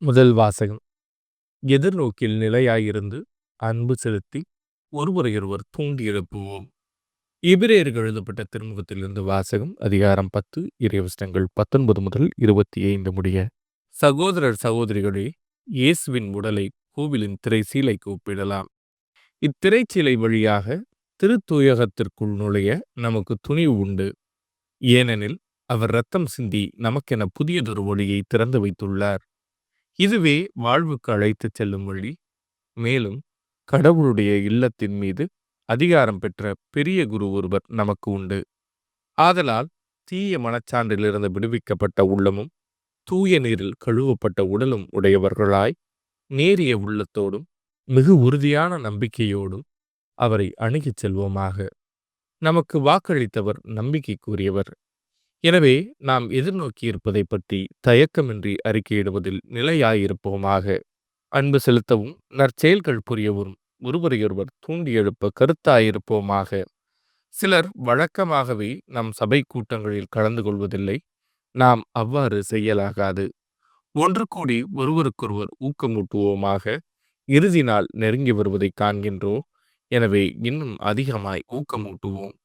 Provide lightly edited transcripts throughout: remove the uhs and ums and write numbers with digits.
முதல் வாசகம். எதிர்நோக்கில் நிலையாயிருந்து அன்பு செலுத்தி ஒருவரையொருவர் தூண்டி எழுப்புவோம். எபிரேயருக்கு எழுதப்பட்ட திருமுகத்திலிருந்து வாசகம். அதிகாரம் 10 இறைவசனங்கள் 19 முதல் 25 முடிய. சகோதரர் சகோதரிகளே, இயேசுவின் உடலை கோவிலின் திரைச்சீலைக்கு ஒப்பிடலாம். இத்திரைச்சீலை வழியாக திருத்தூயகத்திற்குள் நுழைய நமக்கு துணிவு உண்டு. ஏனெனில் அவர் இரத்தம் சிந்தி நமக்கென புதியதொரு வழியை திறந்து வைத்துள்ளார். இதுவே வாழ்வுக்கு அழைத்துச் செல்லும் வழி. மேலும் கடவுளுடைய இல்லத்தின் மீது அதிகாரம் பெற்ற பெரிய குரு ஒருவர் நமக்கு உண்டு. ஆதலால் தீய மனச்சான்றிலிருந்து விடுவிக்கப்பட்ட உள்ளமும் தூய நீரில் கழுவப்பட்ட உடலும் உடையவர்களாய் நேரிய உள்ளத்தோடும் மிகு உறுதியான நம்பிக்கையோடும் அவரை அணுகிச் செல்வோமாக. நமக்கு வாக்களித்தவர் நம்பிக்கைக்குரியவர். எனவே நாம் எதிர்நோக்கி இருப்பதை பற்றி தயக்கமின்றி அறிக்கையிடுவதில் நிலையாயிருப்போமாக. அன்பு செலுத்தவும் நற்செயல்கள் புரியவும் ஒருவரையொருவர் தூண்டி எழுப்ப கருத்தாயிருப்போமாக. சிலர் வழக்கமாகவே நம் சபை கூட்டங்களில் கலந்து கொள்வதில்லை. நாம் அவ்வாறு செய்யலாகாது. ஒன்று கூடி ஒருவருக்கொருவர் ஊக்கமூட்டுவோமாக. இறுதி நாள் நெருங்கி வருவதை காண்கின்றோம். எனவே இன்னும் அதிகமாய் ஊக்கமூட்டுவோம்.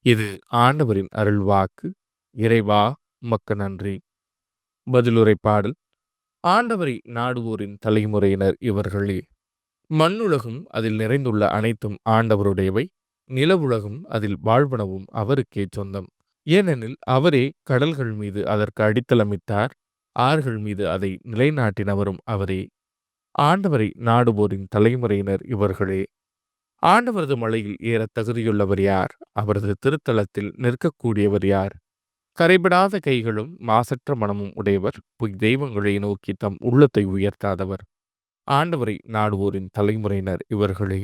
இது ஆண்டவரின் அருள்வாக்கு. இறைவா, உமக்கு நன்றி. பதிலுரை பாடல். ஆண்டவரை நாடுவோரின் தலைமுறையினர் இவர்களே. மண்ணுலகும் அதில் நிறைந்துள்ள அனைத்தும் ஆண்டவருடையவை. நிலவுலகும் அதில் வாழ்வனவும் அவருக்கே சொந்தம். ஏனெனில் அவரே கடல்கள் மீது அதற்கு அடித்தளமிட்டார். ஆறுகள் மீது அதை நிலைநாட்டினவரும் அவரே. ஆண்டவரை நாடுவோரின் தலைமுறையினர் இவர்களே. ஆண்டவரது மலையில் ஏற தகுதியுள்ளவர் யார்? அவரது திருத்தலத்தில் நிற்கக்கூடியவர் யார்? கரைபடாத கைகளும் மாசற்ற மனமும் உடையவர், பொய் தெய்வங்களை நோக்கி தம் உள்ளத்தை உயர்த்தாதவர். ஆண்டவரை நாடுவோரின் தலைமுறையினர் இவர்களே.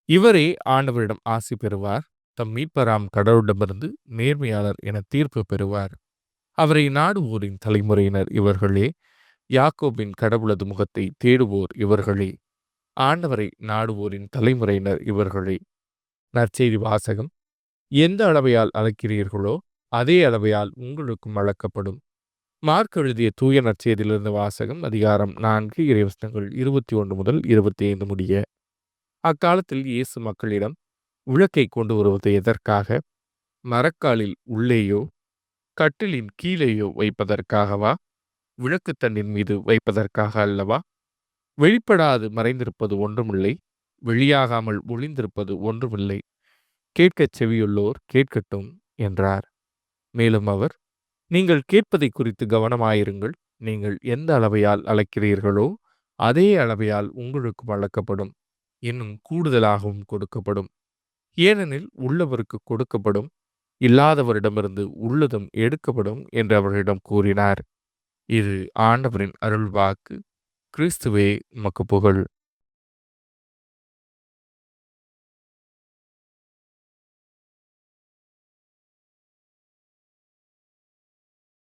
இவரே ஆண்டவரிடம் ஆசி பெறுவார். தம் மீட்பராம் கடவுளிடமிருந்து நேர்மையாளர் என தீர்ப்பு பெறுவார். அவரை நாடுவோரின் தலைமுறையினர் இவர்களே. யாக்கோபின் கடவுளது முகத்தை தேடுவோர் இவர்களே. ஆண்டவரை நாடுவோரின் தலைமுறையினர் இவர்களே. நற்செய்தி வாசகம். எந்த அளவையால் அளக்கிறீர்களோ அதே அளவையால் உங்களுக்கும் அளக்கப்படும். மார்க் எழுதிய தூய நற்செய்தியிலிருந்து வாசகம். அதிகாரம் 4 இறைவசனங்கள் 21 முதல் 25 முடிய. அக்காலத்தில் இயேசு மக்களிடம், விளக்கை கொண்டு வருவது எதற்காக? மரக்காலில் உள்ளேயோ கட்டிலின் கீழேயோ வைப்பதற்காகவா? விளக்கு தண்டின் மீது வைப்பதற்காக அல்லவா? வெளிப்படாது மறைந்திருப்பது ஒன்றுமில்லை, வெளியாகாமல் ஒளிந்திருப்பது ஒன்றுமில்லை. கேட்கச் செவியுள்ளோர் கேட்கட்டும் என்றார். மேலும் அவர், நீங்கள் கேட்பதை குறித்து கவனமாயிருங்கள். நீங்கள் எந்த அளவையால் அளக்கிறீர்களோ அதே அளவையால் உங்களுக்கும் அளக்கப்படும், இன்னும் கூடுதலாகவும் கொடுக்கப்படும். ஏனெனில் உள்ளவருக்கு கொடுக்கப்படும், இல்லாதவரிடமிருந்து உள்ளதும் எடுக்கப்படும் என்று அவர்களிடம் கூறினார். இது ஆண்டவரின் அருள்வாக்கு. கிறிஸ்துவே, உமக்கு புகழ்.